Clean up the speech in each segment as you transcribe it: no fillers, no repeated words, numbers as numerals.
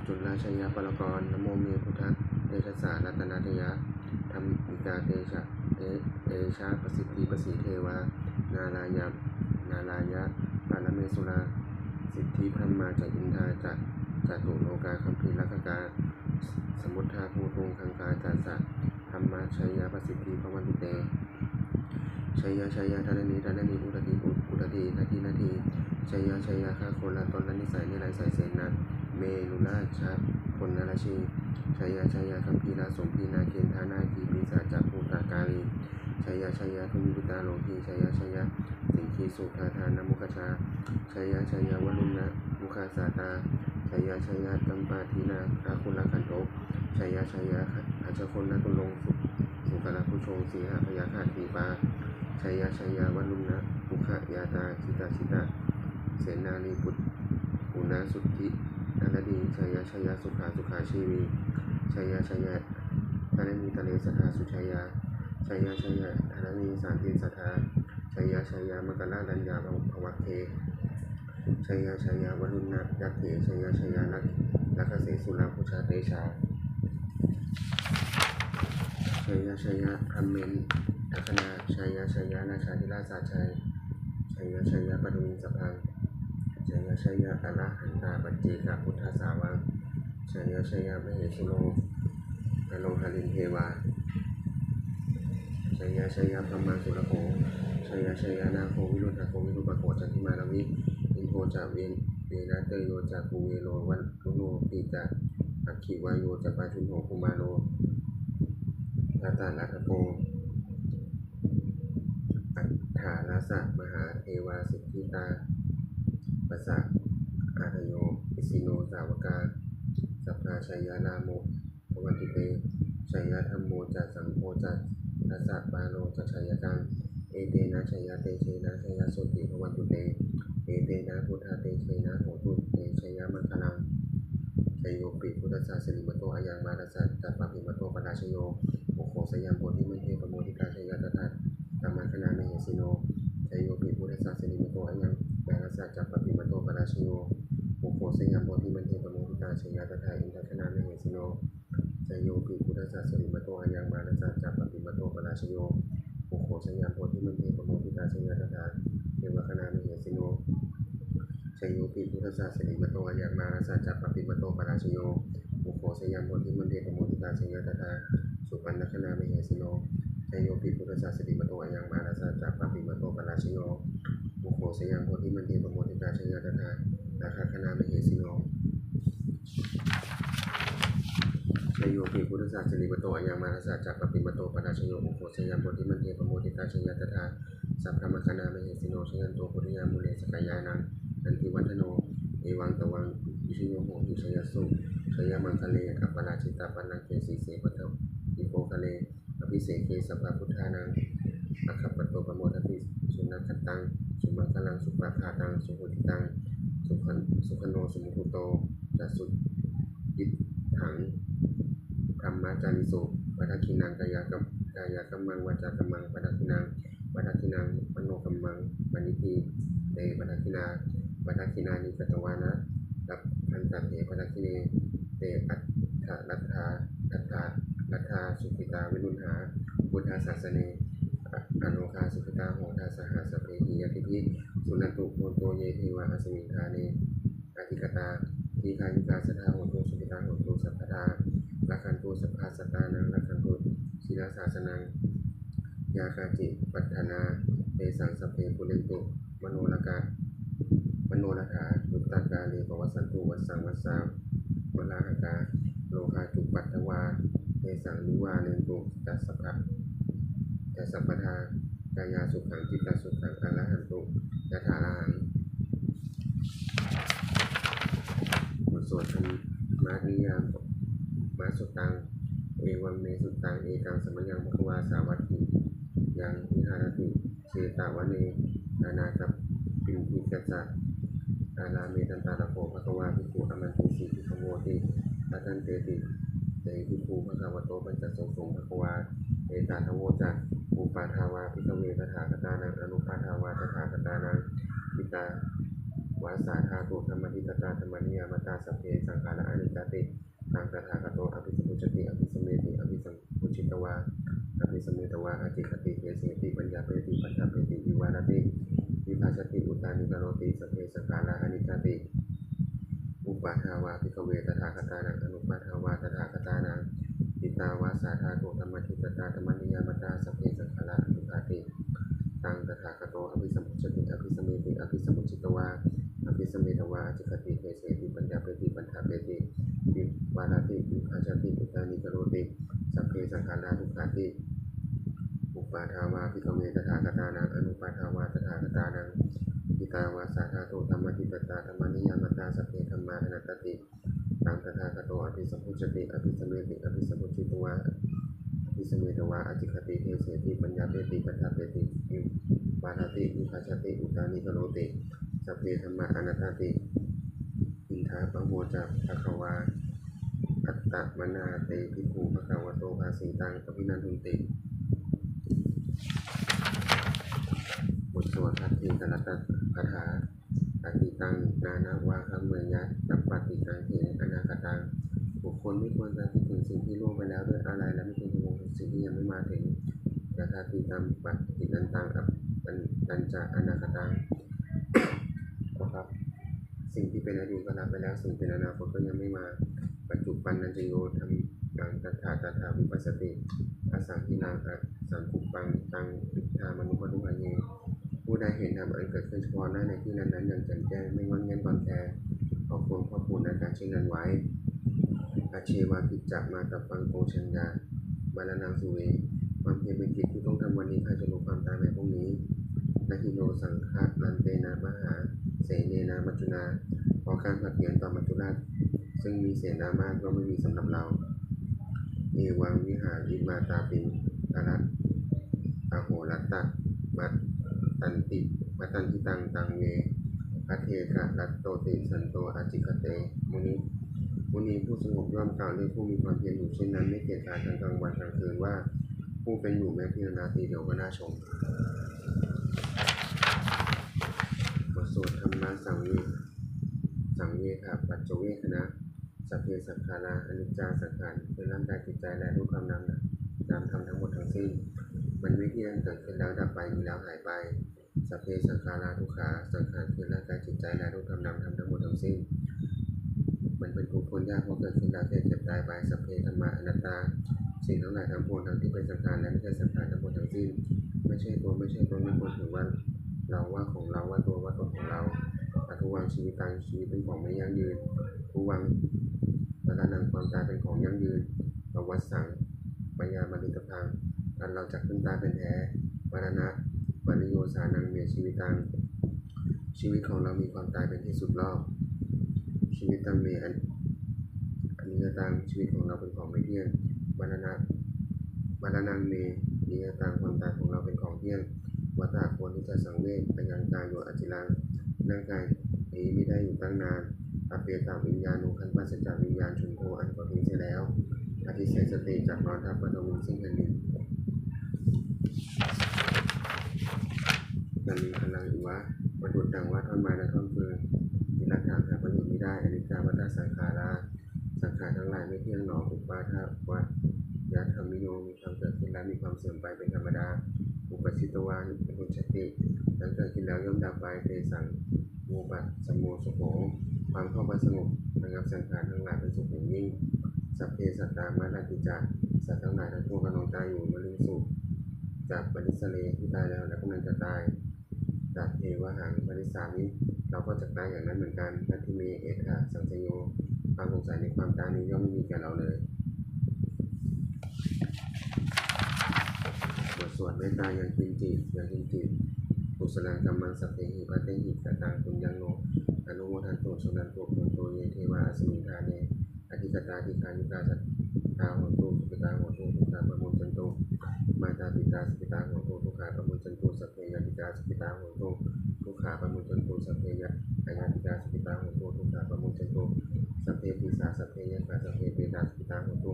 จุลชยปรกรนโมเมพุทธเตชะสารัตนาเทยะธรรมิกาเตชะประสิทธิประสีเทวานาลายะปารเมสุราสิทธิพรหมาจากอินทาจากตุโลกาคัมภีรักกาสมุทธาภูตุงคังคาจัสสะธรรมชัยยะประสิทธิพวันตุเตชัยยะธนนีอุตตินาทีชัยยะข้าคนละตนละนิสัยนิไรสายเสนาเมลุราชาคนนราชีชัยยะคัมภีราสมพีนาเกณฑานาคีปีศาจภูตากาลีชัยยะทุมิตุตาโลกีชัยยะสิงคีสุธาทานมุขชาชัยยะวรุณะมุขาสาตาชัยยะตัมปาทีนาคาคุณละขันโตชัยยะอาชคนละตุลงสุกาลพุชงสีหพยาคาทีปาชัยยะวรุณะมุขยาตาชิตาเสนานีปุณาสุทธินาลดีชัยยะสุขาชีวีชัยยะธนนีทะเลสถาสุชัยยะชัยยะธนนีสานติสถาชัยยะมกราดัญญาภวัคเทชัยยะวรุณะยัคเถชัยยะลักขเสสุราพุชาเตชาชัยยะพรหมเมนทัคนาชัยยะนาชาธิราชาชัยชัยยะปฐมิสัพพังชัยยะอรหันตาปัจเจกพุทธสาวังชัยยะมเหสุโลอโลหะลินเทวาชัยยะพรหมาสุรโขชัยยะนาโควิรุธโควิรุปโขจันทิมาลวิอินโทจาเวนะเตโยจากภูเวโลวันตุโนปีจาอัคขิวายโยจะปาชุนโหคุมาโลตาตาลัทโกอัฏฐาราสะมหาเทวาสิทธิตาปัสสะอาทโยอิสิโนสาวกาสัพพาชัยยะนาโมภวันตุเตชัยยะธัมโมจัสสังโฆจัสทัสสะปาโลจัชัยยะกังเอเตนะชัยยะเตเชนะชัยยะโสติภวันตุเตเอเตนะพุทธาเตเชนะโหตุเตชัยยะมังคลังชัยโยปิพุทธศาสนิมโตอายังมารัสสะจัปปะปิมโตปนาชโยโมโคสยามโพธิมันเทปโมทิกาชัยยะตถาธรรมคณาเมเหสิโนชัยโยปิพุทธศาสนิมโตอายังมารัสสะจัปปะปิมโตปนาชโยโมโคสยามโพธิมันเทปโมทิกาชัยยะตถาอินทคณาเมเหสิโนชัยโยปิพุทธศาสนิมโตอายังมารัสสะจัปปะปิมโตปนาชโยโมโคสยามโพธิมันเทปโมทิกาชัยยะตถาเทวคณาเมเหสิโนชัยโยปิพุทธศาสนิมโตอายังมารัสสะจัปปะปิมโตปนาชโยโมโคสยามโพธิมันเทปโมทิกาชัยยะตถาสุปันนคณาเมเหสิโนชัยโยปิพุทธศาสนิมโตอายังมารัสสะจัปปะปิมโตปนาชโยโมโคสยามโพธิมันเทปโมทิกาชัยยะตถาราคาคณาเมเหสิโนชัยโยปิพุทธศาสนิมโตอายังมารัสสะจัปปะปิมโตปนาชโยโมโคสยามโพธิมันเทปโมทิกาชัยยะตถาสัพพมคณาเมเหสิโนชยันโตพุทธยามุเลสกายานังนันทิวัฒโนเอวังตวังวิชโยโหติชยสุชยมังคะเลอัปปนาชิตาปนังเกสีเสปะเทวอิโปคะเลอภิเสเกสัพพพุทธานังอัคคปโตปโมทติสุนัขตังสุมังคลังสุปาคาตังสุโหติตังสุขโนสมุทุโตจัสสุยิถังธรรมจาริสุปัฏฐินังกายกัมมังวาจากัมมังปัฏฐินังมโนกัมมังปณิทีเตปัฏฐินานิกัตวานะตัพพันตเถปัฏฐิเนเตอัฏฐรัตถาสุขิตาวิรุณหาพุทธศาสเนอโนคาสุขิตาโหทาสหสเพหิยติภิสุนันตุโหโตเยเทวะอสมิงคาเนอธิกตาทีคายุกาสทาโหโตสุขิตาโหโตสัพพทาลักขันตุสัพพาสตานังลักขันตุศีลาสาสนังยาคาจิปัฏฐานาเตสังสเพปุเรนตุมโนลถาลุตตากาเลปวัสสันตุวัสสังวัสสามวลาหกาโลคาจุปัตตวาเตสังนิวาเนตุจัสสะปทากายาสุขังจิตตสุขังอรหันตุยะถาราหังบทสวดธรรมนิยามมาสุตังเอวังเมสุตังเอกังสมัญญังภควาสาวัตถิยังวิหารติเชตาวเนอานาคัปปิมิกัสสะอาลาเมตันตาลโภภควาภิกขุอมันติสีภิกขโมติทัตันเตติเตภิกขุภควโตปัญจโสสงภควาเอตาทโวจักอุปาทาวาภิกขเวตถาคตานังอนุปาทาวาตถาคตานังปิตา วาสาธาตุธรรมทิตตาธรรมนิยามตาสัพเพสังขาราอนิจจติตังตถาคโตอภิสัมพุชติอภิสมเมติอภิสัมพุชิตวาอภิสมเมตวาอจิคติเทเสติปัญญาเปติปัฏฐาเปติวิวารติวิภาชติอุตานิกโรติสัพเพสังขาราอนิจจติอุปาทาวาภิกขเวตถาคตานังอนุปาทาวาตถาคตานังอิตาวาสาธาตุธรรมทิตตาธรรมนิยามตาสัพเพสังขาราอนิจจติตังตถาคโตอภิสัมพุชติอภิสมเมติอภิสัมพุชิตวาอภิสมเมตวาอจิคติเทเสติปัญญาเปติปัฏฐาเปติวิวารติวิภาชติอุตานิกโรติสัพเพสังขาราทุกขาติอุปาทาวาภิกขเวตถาคตานังอนุปาทาวาตถาคตานังอิตาวาสาธาตุธรรมทิตตาธรรมนิยามตาสัพเพธัมมาอนัตติตังตถาคโตอภิสัมพุชติอภิสมเมติอภิสัมพุชิตวาอภิสมเมตวาอจิคติเทเสติปัญญาเปติปัฏฐาเปติวิวารติวิภาชติอุตานิกโรติสัพเพธัมมาอนัตติอินทาปะโมจะภควาอัตตมนาเตภิกขุภควโตภาสีตังอภินันทุนติบทสวดทัตถิกรัตคาถาอติตังนานาวาคัมเมยะตัปปติกังเถอนาคตังบุคคลไม่ควรจะคิดถึงสิ่งที่ล่วงไปแล้วด้วยอะไรและไม่ควรจะมองถึงสิ่งที่ยังไม่มาถึงยะถาติตัมปัตตินันตังปัญจอนาคตังนะครับสิ่งที่เป็นอดีตก็รับไปแล้วสิ่งเป็นอนาคตก็ยังไม่มาปัจจุบันนันจโยธรรมังตถาวิปัสสติอสังขินังอสังคุปปังตังปิทามนุปทุหะเยผู้ใดเห็นธรรมอันเกิดขึ้นเฉพาะหน้าในที่นั้นๆอย่างแจ่มแจ้งไม่งอนเงียนก่อนแคร์ขอควรข้อมูลในการเช่นนั้นไว้อาเชวากิจจะมาตับฟังโกชัญญาบาลนังสุเวความเพียรเป็นกิจที่ต้องทำวันนี้ใครจะรู้ความตายในพรุ่งนี้นาฮิโนสังฆะลันเตนามหาเสเนนามัจจุนาเพราะการผัดเปลี่ยนต่อมัจจุราชซึ่งมีเสนามากก็ไม่มีสำหรับเราเอวังวิหาริมาตาปิงอรัตอโหรัตตะมัตตันติตังตังเวพระเทคะรัตโตติสันโตอาจิกเตมุนีผู้สงบย่อมกล่าวเรื่องผู้มีความเพียรอยู่เช่นนั้นไม่เกียจคร้านทั้งกลางวันกลางคืนว่าผู้เป็นอยู่แม้เพียงนาทีเดียวก็น่าชมบทสวดธรรมะสังเวคะปัจจเวคนะสัพเพสังขาราอนิจจาสังขารเป็นร่างกายจิตใจและรูปความนามธรรมทั้งหมดทั้งสิ้นมันไม่เที่ยงเกิดขึ้นแล้วดับไปมีแล้วหายไปสัพเพสังขาราทุกขาสังขารคือร่างกายจิตใจและรูปความนามธรรมทั้งหมดทั้งสิ้นมันเป็นทุกข์พ้นยากเพราะเกิดขึ้นแล้วแค่เจ็บตายไปสัพเพธัมมาอนัตตาสิ่งทั้งหลายทั้งปวงทั้งที่เป็นสังขารและไม่ใช่สังขารทั้งหมดทั้งสิ้นไม่ใช่ตัวไม่ควรถือว่าเราว่าของเราว่าตัวว่าตนของเราปัทุวังชีวิตังชีวิตเป็นของไม่ยั่งยืนทุวังมรณะความตายเป็นของยั่งยืนปวัสสังปัญญามฤตพังอันเราจะขึ้นตายเป็นแท้มรณะปริโยสานังเมชีวิตังชีวิตของเรามีความตายเป็นที่สุดรอบชีวิตตังเมอันนิยตังชีวิตของเราเป็นของไม่เที่ยงมรณะเมนิยตังความตายของเราเป็นของเที่ยงวัฏฏะควรที่จะสังเวชปัญญากายโยอจิรังร่างกายนี้ไม่ได้อยู่ตั้งนานอเปตาวิญญาณุขันปัสสจากวิญญาณชุนโธอันก็ทิ้งเสียแล้วอธิเสสติจากนอนทับปฐวิสิ่งแผ่นดินมันมีพลังอยู่ว่าบรรดุจดังว่าท่อนไม้และท่อนฟืนมีหลักฐานหาประโยชน์ไม่ได้อนิจจาวัฏสังขาราสังขารทั้งหลายไม่เที่ยงหนออุปาทวะยะธรรมิโยมีความเกิดขึ้นและมีความเสื่อมไปเป็นธรรมดาอุปชิตวานุปุชติหลังเกิดขึ้นแล้วย่อมดับไปเตสังโมบัตสมโมสุโขความเข้าไปสงบระงับสังขารทั้งหลายเป็นสุขอย่างยิ่งสัพเพสัตตามานาติจักสัตว์ทั้งหลายทั้งปวงกำลังตายอยู่มฤสุจากปริสเลที่ตายแล้วและกำลังจะตายจากเทวหังปริสามิเราก็จะตายอย่างนั้นเหมือนกันนัตถิเมเอถาสังสโยความสงสัยในความตายนี้ย่อมไม่มีแก่เราเลยบทสวดเมตตายังกินจิตกุศลังกัมมังสัพเพหิปะเตหิตตังปุญญังโนอนุโมทันโตสุนันโตโกโตเยเทวาอสมิงทาเนอธิกตาธิคายุกาสัตตาโหตุสุขิตาโหตุทุกขาปะมุญจันโตมาตาปิตาสุขิตาโหตุทุกขาปะมุญจันโตสัพเพยติกาสุขิตาโหตุทุกขาปะมุญจันโตสัพเพยติกาสุขิตาโหตุทุกขาปะมุญจันโตสัพเพปิสาสัพเพยะสัพเพเปตาสุขิตาโหตุ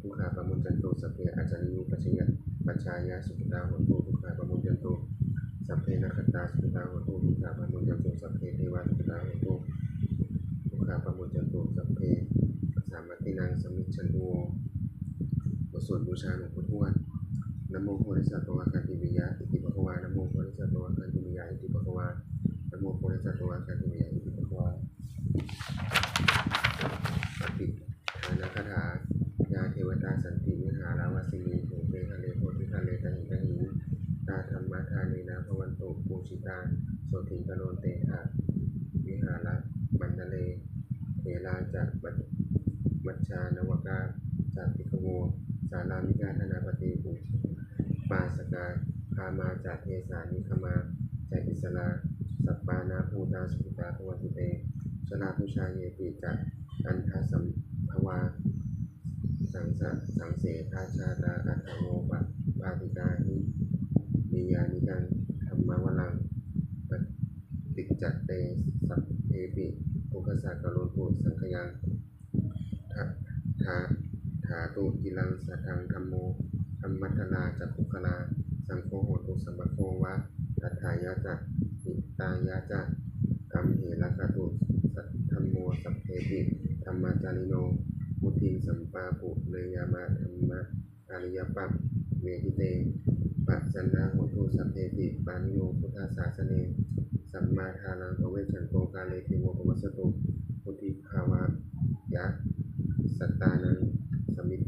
ทุกขาปะมุญจันโตสัพเพอาจาริยุปัจฉายะสุขิตาโหตุทุกขาปะมุญจันโตสัพเพนัคตาสุขิตาโหตุทุกขาปะมุญจันโตสัพ สัพเพเทวาสัพพะโหตุทุกขาปะโมจจันตุสัพเพสามัตตินังสมิจฉันตุบทสวดบูชาหลวงปู่ทวดนะโมโพธิสัตว์ภะคะวะคันธิวิยะอิติภะคะวานะโมโพธิสัตว์ภะคะวะคันธิวิยะอิติภะคะวานะโมโพธิสัตว์ภะคะวะคันธิวิยะอิติภะคะวาปฏิทานาคาถายาเทวตาสันติวิหาราวาสินีภูเปทะเลโพธิทะเลตะหิตะหิตาธรรมทานีนาภวันตุปูชิตาโสถิกโรเตถะวิหาระบันทะเลเทราจะวัชชานวกาจากพิกโวสารามิกาธนาปฏิปุปาสกาพามาจากเทสานิคมาจากอิสลาสัปปานาภูตาสุตาภวันตุเตชลาพุชาเยติจากอันทสัมภวาสังเสทาชาตาอัตถโวปะปาติกาหินิยานิกังธรรมวลังปฏิจจเตสัพเพปิปุคสะกะโลตุสังขยังถาตุกิลังสัทังธัมโมธรรมัตตลาจักขุคลาสังโฆโหตุสัมปโควะตัฏฐายะจะหิตายะจะกัมเหระคตุสัทธัมโมสัพเพติธรรมจาริโนมุทิงสัมปาปุเนยามาธรรมะอริยปัปเมหิเตปัจจันนาโหตุสัพเพติปานิโนพุทธศาสเนสัมมาทานังภเวชันโตกาเลเทโวปวัสสตุพุทธิภาวะยะสัตตานังสมิท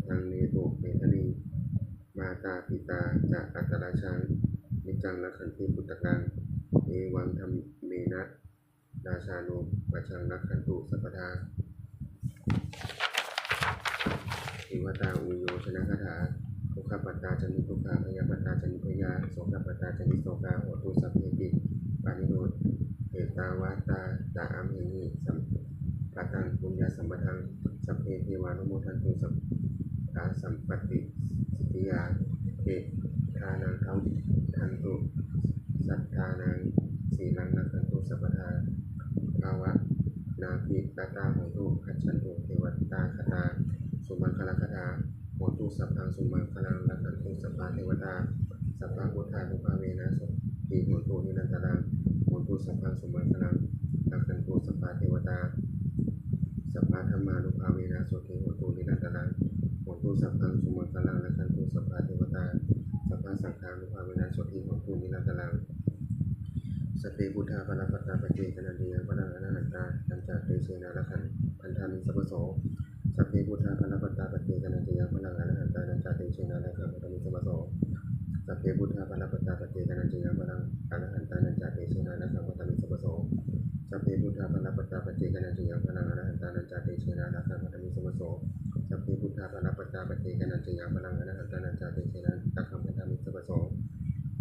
ธังเนโตเมธนีมาตาปิตาจะอัตตราชังนิจังลักขันติพุตตกังเอวังธรรมเมนะราชาโนปัจจังลักขันตุสัพพทาอิวตาอุโยชนะคาถาทุกขปัตตาจนิทุกขาพยาปัตตาจนิพยาโสกปัตตาจนิโสกาโหตุสัพเพติปานิโนเอตาวาตาตาอัมหินิสัมปัตตังปุญญาสัมปทังสัพเพเทวานุโมทันตุสัพพะสัมปติสิทธิยาเททานังเขาทันตุสัทธานังสีลังนักขันตุสัพพทาภาวะนาภิตตาโหตุขัจฉันตุเทวตาคตาสุมังคลคตาโหตุสัพพังสุมังคลังลักขันตุสัพพะเทวตาสัพพะพุทธานุภาเวนะโสติโหตุนิรันตรังโหตุสัพพังสุมังคลังลักขันตุสัพพะเทวตาสัพพะธรรมานุภาเวนะโสติโหตุนิรันตรังโหตุสัพพังสุมังคลังลักขันตุสัพพะเทวตาสัพพะสังฆานุภาเวนะโสติโหตุนิรันตรังสเปพุทธาภรปัตตาปเจกนันเดียพลังอนันตาตัญจเตเชนาลักขันพันธามิสัพพโสสัพเพพุทธาภรปัตตาปเจกนันเดียพลังอนันตาตัญจเตเชนาลักขันพันธามิสัพพโสสัพเพพุทธาภรปัตตาปเจกนันเดียพลังอนันตาตัญจเตเชนาลักขันพันธามิสัพพโสสัพเพพุทธาภรปัตตาปเจกนันเดียพลังอนันตาตัญจเตเชนาลักขันพันธามิสัพพโสสัพเพพุทธาภรปัตตาปเจกนันเดียพลังอนันตาตัญจเตเชนาลักขันพันธามิสัพพโส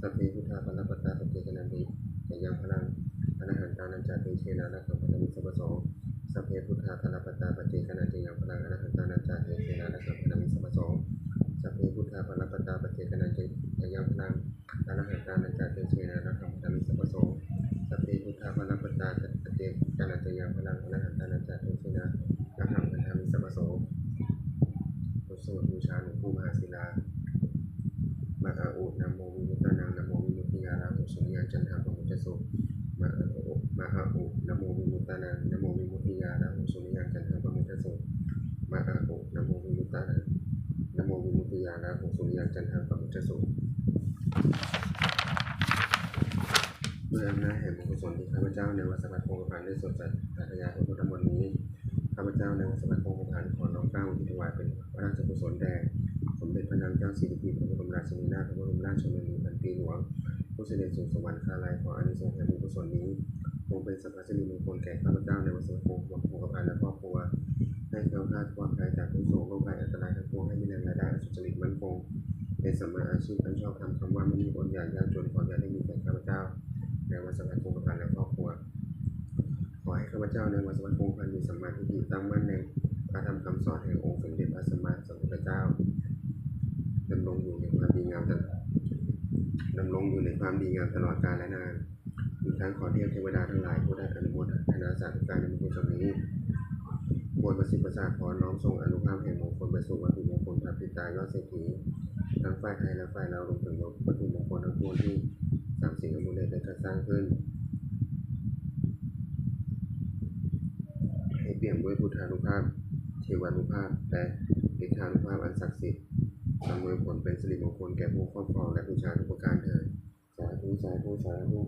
สัพเพพุทธาภรปัตตาปเจกนันเดียยังพลังอรหันตานันจาเตเชนะลักขังพันธมิสัพพโสสัพเพพุทธาภรปัตตาปเจกนันเจยังพลังอรหันตานันจาเตเชนะลักขังพันธมิสัพพโสสัพเพพุทธาภรปัตตาปเจกนันเจยังพลังอรหันตานันจาเตเชนะลักขังพันธมิสัพพโสสัพเพพุทธาภรปัตตาปเจกนันเจยังพลังอรหันตานันจาเตเชนะลักขังพันธมิสัพพโสบทสวดบูชาหลวงปู่มหาศิลามหาอุนะโมวิมุตตานังนะโมวิมุตติยาลังสุญญาจันทาปมุจจสุมหาอุนะโมวิมุตตานังนะโมวิมุตติยาลังสุญญาจันทาปมุจจสุมหาอุนะโมวิมุตตานังนะโมวิมุตติยาลังสุญญาจันทาปมุจจสุด้วยอำนาจแห่งบุญกุศลที่ข้าพเจ้าในวัดสมบัติคงกระพันได้สวดจัดสาธยายพระพุทธมนต์นี้ข้าพเจ้าในวัดสมบัติคงกระพันขอน้อมเกล้าอุทิศถวายเป็นพระราชกุศลแด่สมเด็จพระนางเจ้าสิริกิติ์พระบรมราชินีนาถพระบรมราชชนนีพันปีหลวงผู้เสด็จสู่สวรรคาลัยขออานิสงส์แห่งบุญกุศลนี้คงเป็นสัพพะสิริมงคลแก่ข้าพเจ้าในวัดสมบัติคงกระพันและครอบครัวให้แคล้วคลาดปลอดภัยจากทุกโศกโรคภัยอันตรายทั้งปวงให้มีแรงรายได้สุจริตมั่นคงเป็นสัมมาอาชีพอันชอบธรรมคำว่าไม่มีอดอยากยากจนขออย่าได้มีแก่ข้าพเจ้าในวัดสมบัติคงกระพันและครอบครัวขอให้ข้าพเจ้าในวัดสมบัติคงกระพันมีสัมมาทิฏฐิตั้งมั่นในพระธรรมคำสอนแห่งองค์สมเด็จพระสัมมาสัมพุทธเจ้าดำรงอยู่ในความดีงามตลอดกาลและนานอีกทั้งขอเทพเทวดาทั้งหลายผู้ได้อนุโมทนาสาธุการในบุญกุศลนี้โปรดประสิทธิ์ประสาทขอน้อมส่งอนุภาพแห่งมงคลไปสู่วัตถุมงคลพระปิตายอดเศรษฐีทั้งฝ่ายไทยและฝ่ายเรารวมถึงวัตถุมงคลทั้งปวงที่สามสิ่งอมุเลตได้จัดสร้างขึ้น เปี่ยมด้วยพุทธานุภาพเทวานุภาพและฤทธานุภาพอันศักดิ์สิทธิ์อำนวยผลเป็นสิริมงคลแก่ผู้ครอบครองและบูชาทุกประการเถิดสาธุสาธุสาธุ